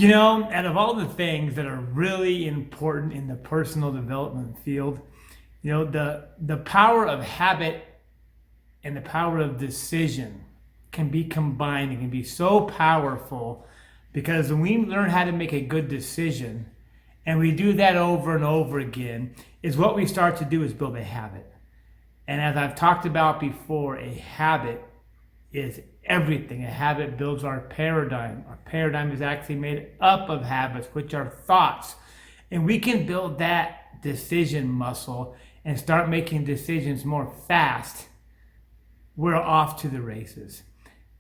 Out of all the things that are really important in the personal development field, the power of habit and the power of decision can be combined and can be so powerful, because when we learn how to make a good decision and we do that over and over again, is what we start to do is build a habit. And as I've talked about before, a habit is everything. A habit builds our paradigm. Our paradigm is actually made up of habits, which are thoughts. And we can build that decision muscle and start making decisions more fast. We're off to the races.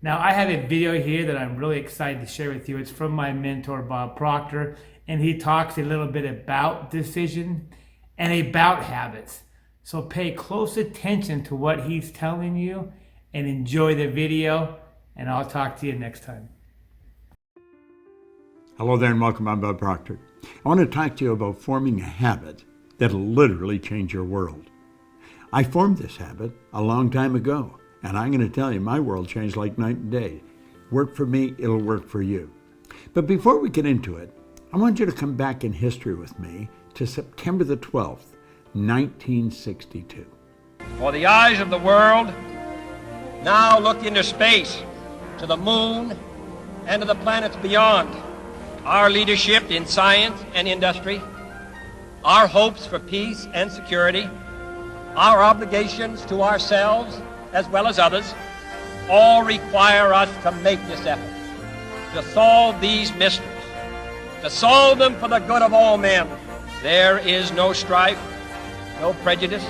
Now, I have a video here that I'm really excited to share with you. It's from my mentor, Bob Proctor, and he talks a little bit about decision and about habits. So pay close attention to what he's telling you and enjoy the video, and I'll talk to you next time. Hello there and welcome. I'm Bob Proctor. I want to talk to you about forming a habit that'll literally change your world. I formed this habit a long time ago, and I'm going to tell you, my world changed like night and day. Work for me, it'll work for you. But before we get into it, I want you to come back in history with me to September the 12th, 1962. For the eyes of the world now look into space, to the moon, and to the planets beyond. Our leadership in science and industry, our hopes for peace and security, our obligations to ourselves as well as others, all require us to make this effort, to solve these mysteries, to solve them for the good of all men. There is no strife, no prejudice,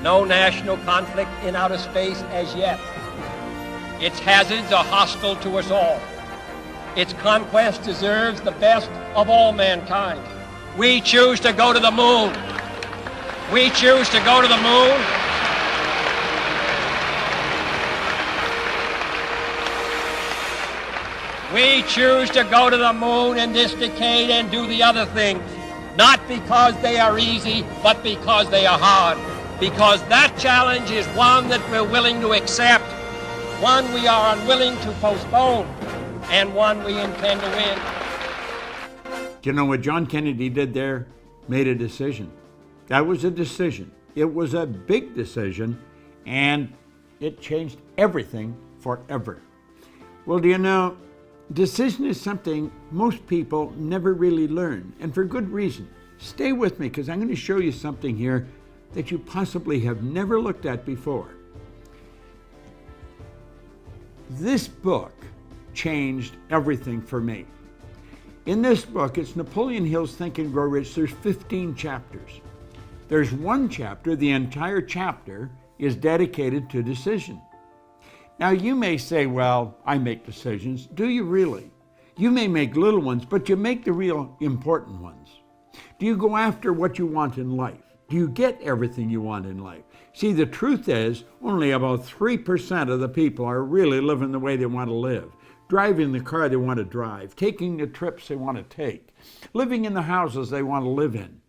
no national conflict in outer space as yet. Its hazards are hostile to us all. Its conquest deserves the best of all mankind. We choose to go to the moon. We choose to go to the moon. We choose to go to the moon in this decade and do the other things, not because they are easy, but because they are hard. Because that challenge is one that we're willing to accept, one we are unwilling to postpone, and one we intend to win. Do you know what John Kennedy did there? Made a decision. That was a decision. It was a big decision, and it changed everything forever. Well, do you know, decision is something most people never really learn, and for good reason. Stay with me, because I'm going to show you something here that you possibly have never looked at before. This book changed everything for me. In this book, it's Napoleon Hill's Think and Grow Rich. There's 15 chapters. There's one chapter, the entire chapter is dedicated to decision. Now you may say, well, I make decisions. Do you really? You may make little ones, but you make the real important ones. Do you go after what you want in life? Do you get everything you want in life? See, the truth is, only about 3% of the people are really living the way they want to live, driving the car they want to drive, taking the trips they want to take, living in the houses they want to live in.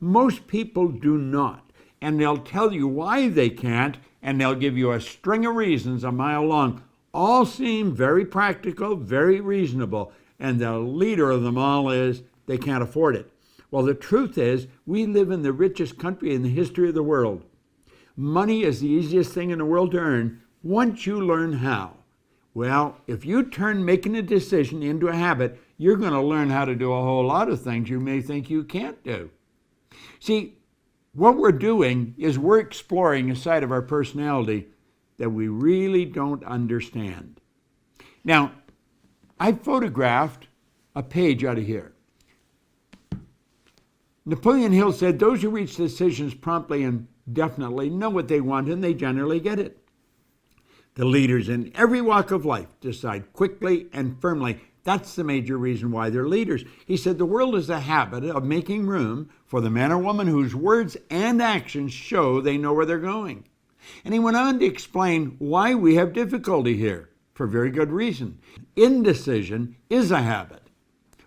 Most people do not, and they'll tell you why they can't, and they'll give you a string of reasons a mile long. All seem very practical, very reasonable, and the leader of them all is they can't afford it. Well, the truth is, we live in the richest country in the history of the world. Money is the easiest thing in the world to earn once you learn how. Well, if you turn making a decision into a habit, you're going to learn how to do a whole lot of things you may think you can't do. See, what we're doing is we're exploring a side of our personality that we really don't understand. Now, I photographed a page out of here. Napoleon Hill said, those who reach decisions promptly and definitely know what they want, and they generally get it. The leaders in every walk of life decide quickly and firmly. That's the major reason why they're leaders. He said the world is a habit of making room for the man or woman whose words and actions show they know where they're going. And he went on to explain why we have difficulty here, for very good reason. Indecision is a habit,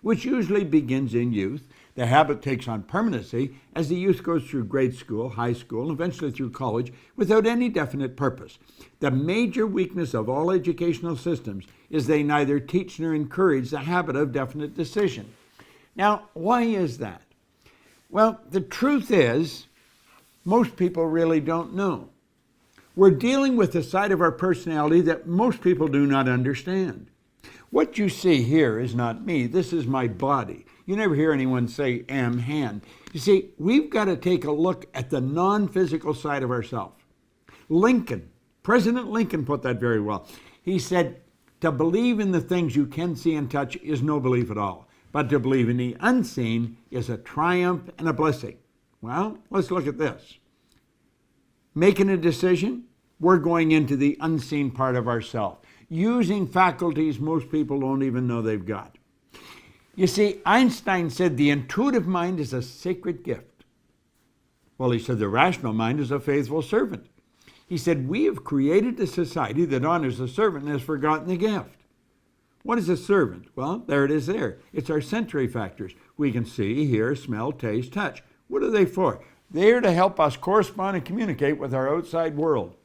which usually begins in youth. The habit takes on permanency as the youth goes through grade school, high school, and eventually through college without any definite purpose. The major weakness of all educational systems is they neither teach nor encourage the habit of definite decision. Now, why is that? Well, the truth is, most people really don't know. We're dealing with a side of our personality that most people do not understand. What you see here is not me. This is my body. You never hear anyone say, am hand. You see, we've got to take a look at the non-physical side of ourselves. President Lincoln put that very well. He said, to believe in the things you can see and touch is no belief at all. But to believe in the unseen is a triumph and a blessing. Well, let's look at this. Making a decision, we're going into the unseen part of ourselves, using faculties most people don't even know they've got. You see, Einstein said the intuitive mind is a sacred gift. Well, he said the rational mind is a faithful servant. He said we have created a society that honors the servant and has forgotten the gift. What is a servant? Well, there it is there. It's our sensory factors. We can see, hear, smell, taste, touch. What are they for? They're to help us correspond and communicate with our outside world.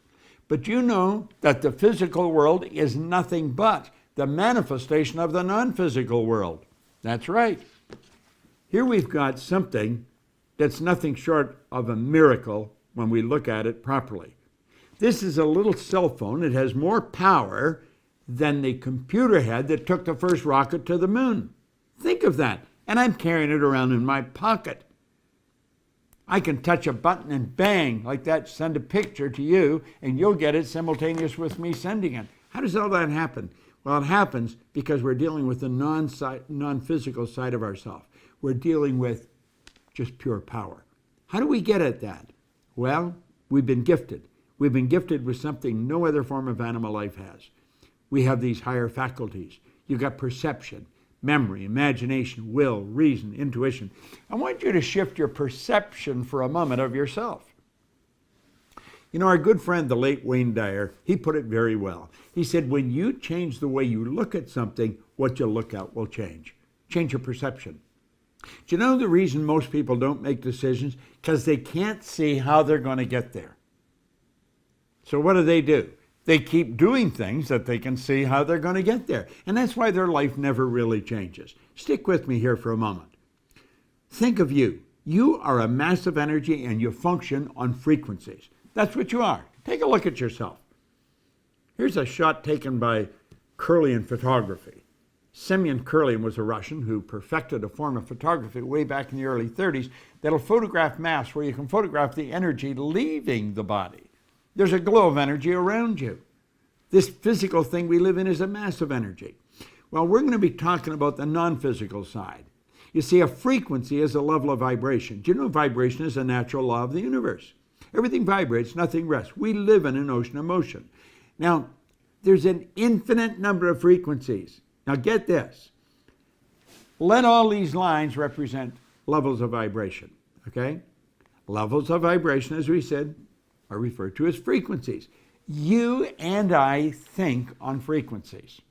But you know that the physical world is nothing but the manifestation of the non-physical world. That's right. Here we've got something that's nothing short of a miracle when we look at it properly. This is a little cell phone. It has more power than the computer had that took the first rocket to the moon. Think of that. And I'm carrying it around in my pocket. I can touch a button and bang, like that, send a picture to you, and you'll get it simultaneous with me sending it. How does all that happen? Well, it happens because we're dealing with the non-physical side of ourselves. We're dealing with just pure power. How do we get at that? Well, we've been gifted. We've been gifted with something no other form of animal life has. We have these higher faculties. You've got perception, memory, imagination, will, reason, intuition. I want you to shift your perception for a moment of yourself. You know, our good friend, the late Wayne Dyer, he put it very well. He said, when you change the way you look at something, what you look at will change. Change your perception. Do you know the reason most people don't make decisions? Because they can't see how they're going to get there. So what do? They keep doing things that they can see how they're going to get there. And that's why their life never really changes. Stick with me here for a moment. Think of you. You are a massive energy and you function on frequencies. That's what you are. Take a look at yourself. Here's a shot taken by Kirlian photography. Semyon Kirlian was a Russian who perfected a form of photography way back in the early 30s that'll photograph mass where you can photograph the energy leaving the body. There's a glow of energy around you. This physical thing we live in is a massive energy. Well, we're going to be talking about the non-physical side. You see, a frequency is a level of vibration. Do you know vibration is a natural law of the universe? Everything vibrates, nothing rests. We live in an ocean of motion. Now, there's an infinite number of frequencies. Now get this. Let all these lines represent levels of vibration, okay? Levels of vibration, as we said, are referred to as frequencies. You and I think on frequencies,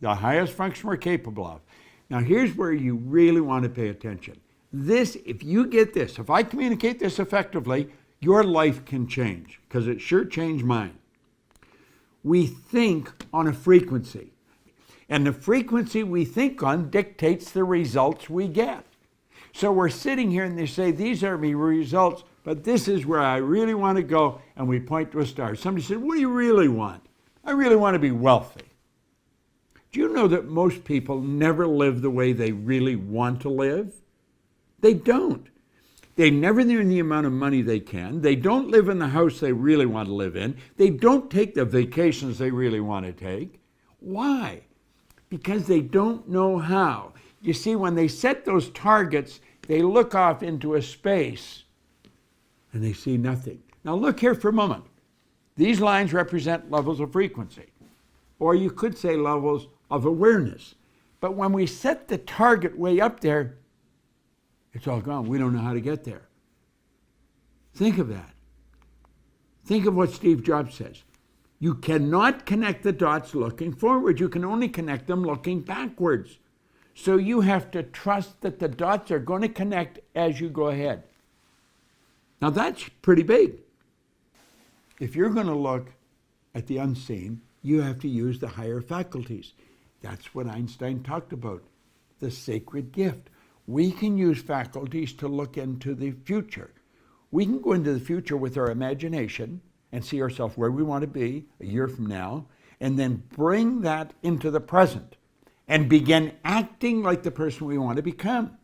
the highest function we're capable of. Now here's where you really want to pay attention. This, if you get this, if I communicate this effectively, your life can change, because it sure changed mine. We think on a frequency, and the frequency we think on dictates the results we get. So we're sitting here and they say, these are my results, but this is where I really want to go, and we point to a star. Somebody said, what do you really want? I really want to be wealthy. Do you know that most people never live the way they really want to live? They don't. They never earn the amount of money they can. They don't live in the house they really want to live in. They don't take the vacations they really want to take. Why? Because they don't know how. You see, when they set those targets, they look off into a space and they see nothing. Now look here for a moment. These lines represent levels of frequency, or you could say levels of awareness. But when we set the target way up there, it's all gone. We don't know how to get there. Think of that. Think of what Steve Jobs says. You cannot connect the dots looking forward. You can only connect them looking backwards. So you have to trust that the dots are going to connect as you go ahead. Now that's pretty big. If you're going to look at the unseen, you have to use the higher faculties. That's what Einstein talked about, the sacred gift. We can use faculties to look into the future. We can go into the future with our imagination and see ourselves where we want to be a year from now, and then bring that into the present and begin acting like the person we want to become.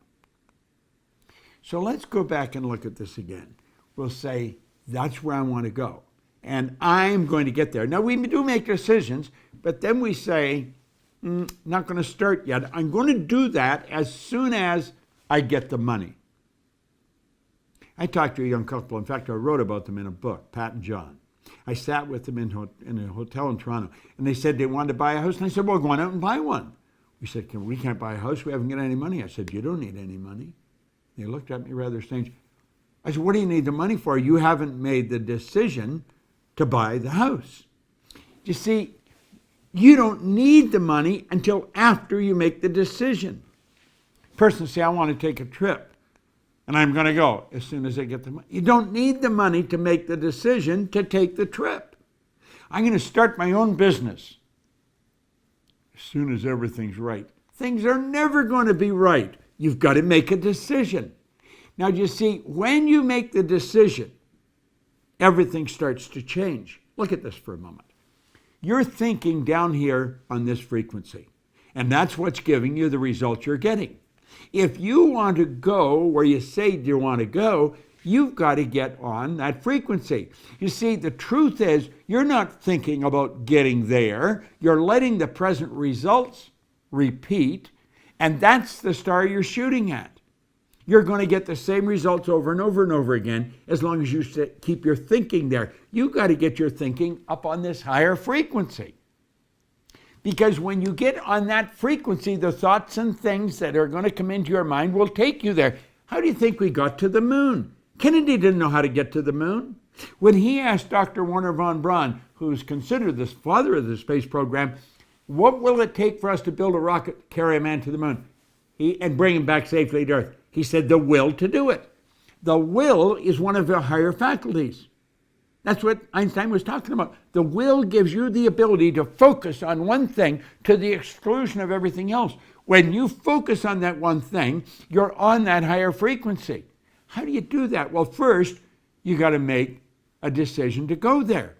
So let's go back and look at this again. We'll say, that's where I want to go, and I'm going to get there. Now, we do make decisions, but then we say, not going to start yet. I'm going to do that as soon as I get the money. I talked to a young couple. In fact, I wrote about them in a book, Pat and John. I sat with them in a hotel in Toronto, and they said they wanted to buy a house. And I said, well, go on out and buy one. We said, we can't buy a house. We haven't got any money. I said, you don't need any money. They looked at me rather strange. I said, what do you need the money for? You haven't made the decision to buy the house. You see, you don't need the money until after you make the decision. Person say, I want to take a trip, and I'm going to go as soon as I get the money. You don't need the money to make the decision to take the trip. I'm going to start my own business as soon as everything's right. Things are never going to be right. You've got to make a decision. Now, you see, when you make the decision, everything starts to change. Look at this for a moment. You're thinking down here on this frequency, and that's what's giving you the results you're getting. If you want to go where you say you want to go, you've got to get on that frequency. You see, the truth is, you're not thinking about getting there. You're letting the present results repeat, and that's the star you're shooting at. You're going to get the same results over and over and over again as long as you keep your thinking there. You've got to get your thinking up on this higher frequency. Because when you get on that frequency, the thoughts and things that are going to come into your mind will take you there. How do you think we got to the moon? Kennedy didn't know how to get to the moon. When he asked Dr. Wernher von Braun, who's considered the father of the space program, what will it take for us to build a rocket, carry a man to the moon, and bring him back safely to Earth? He said the will to do it. The will is one of the higher faculties. That's what Einstein was talking about. The will gives you the ability to focus on one thing to the exclusion of everything else. When you focus on that one thing, you're on that higher frequency. How do you do that? Well, first, you got to make a decision to go there.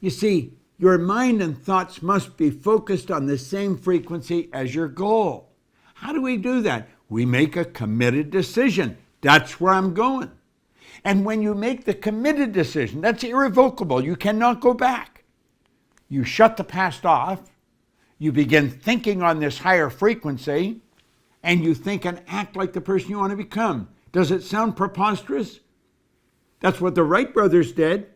You see, your mind and thoughts must be focused on the same frequency as your goal. How do we do that? We make a committed decision. That's where I'm going. And when you make the committed decision, that's irrevocable. You cannot go back. You shut the past off. You begin thinking on this higher frequency, and you think and act like the person you want to become. Does it sound preposterous? That's what the Wright brothers did,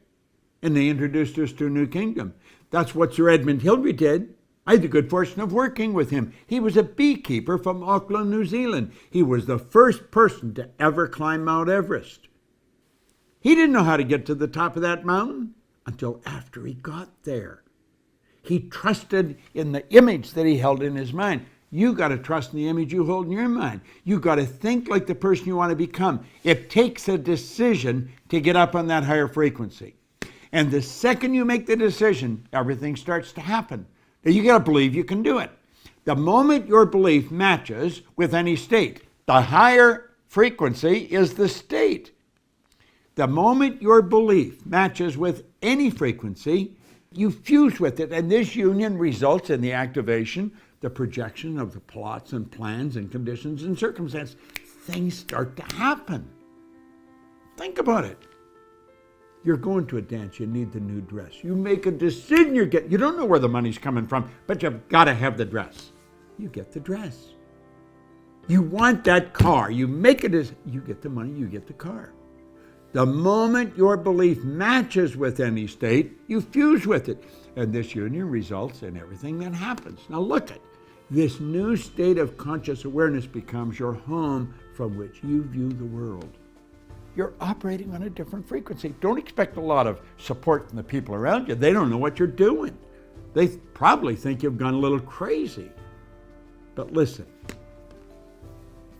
and they introduced us to a new kingdom. That's what Sir Edmund Hillary did. I had the good fortune of working with him. He was a beekeeper from Auckland, New Zealand. He was the first person to ever climb Mount Everest. He didn't know how to get to the top of that mountain until after he got there. He trusted in the image that he held in his mind. You got to trust in the image you hold in your mind. You got to think like the person you want to become. It takes a decision to get up on that higher frequency. And the second you make the decision, everything starts to happen. Now, you got to believe you can do it. The moment your belief matches with any state, the higher frequency is the state. The moment your belief matches with any frequency, you fuse with it, and this union results in the activation, the projection of the plots and plans and conditions and circumstances. Things start to happen. Think about it. You're going to a dance, you need the new dress. You make a decision, you don't know where the money's coming from, but you've got to have the dress. You get the dress. You want that car, you make it as, you get the money, you get the car. The moment your belief matches with any state, you fuse with it. And this union results in everything that happens. Now look at this new state of conscious awareness becomes your home from which you view the world. You're operating on a different frequency. Don't expect a lot of support from the people around you. They don't know what you're doing. They probably think you've gone a little crazy. But listen,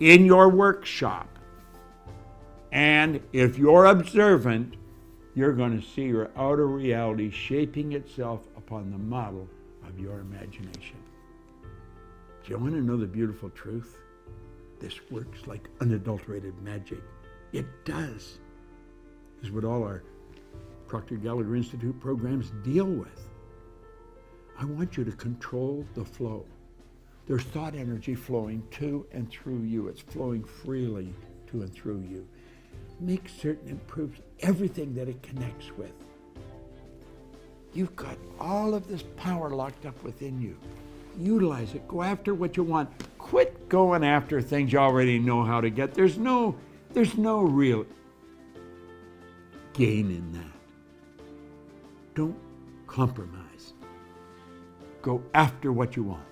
in your workshop, and if you're observant, you're going to see your outer reality shaping itself upon the model of your imagination. Do you want to know the beautiful truth? This works like unadulterated magic. It does. Is what all our Proctor Gallagher Institute programs deal with. I want you to control the flow. There's thought energy flowing to and through you. It's flowing freely to and through you. Make certain it proves everything that it connects with. You've got all of this power locked up within you. Utilize it. Go after what you want. Quit going after things you already know how to get. There's no real gain in that. Don't compromise. Go after what you want.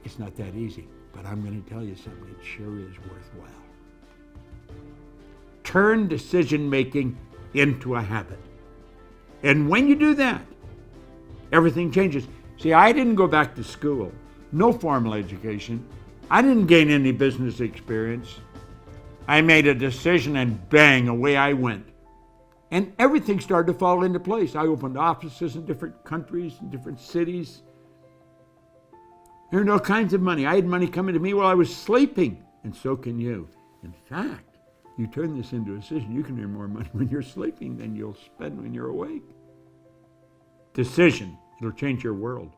It's not that easy, but I'm going to tell you something. It sure is worthwhile. Turn decision-making into a habit. And when you do that, everything changes. See, I didn't go back to school. No formal education. I didn't gain any business experience. I made a decision and bang, away I went. And everything started to fall into place. I opened offices in different countries, in different cities. Earned all kinds of money. I had money coming to me while I was sleeping, and so can you. In fact, you turn this into a decision. You can earn more money when you're sleeping than you'll spend when you're awake. Decision. It'll change your world.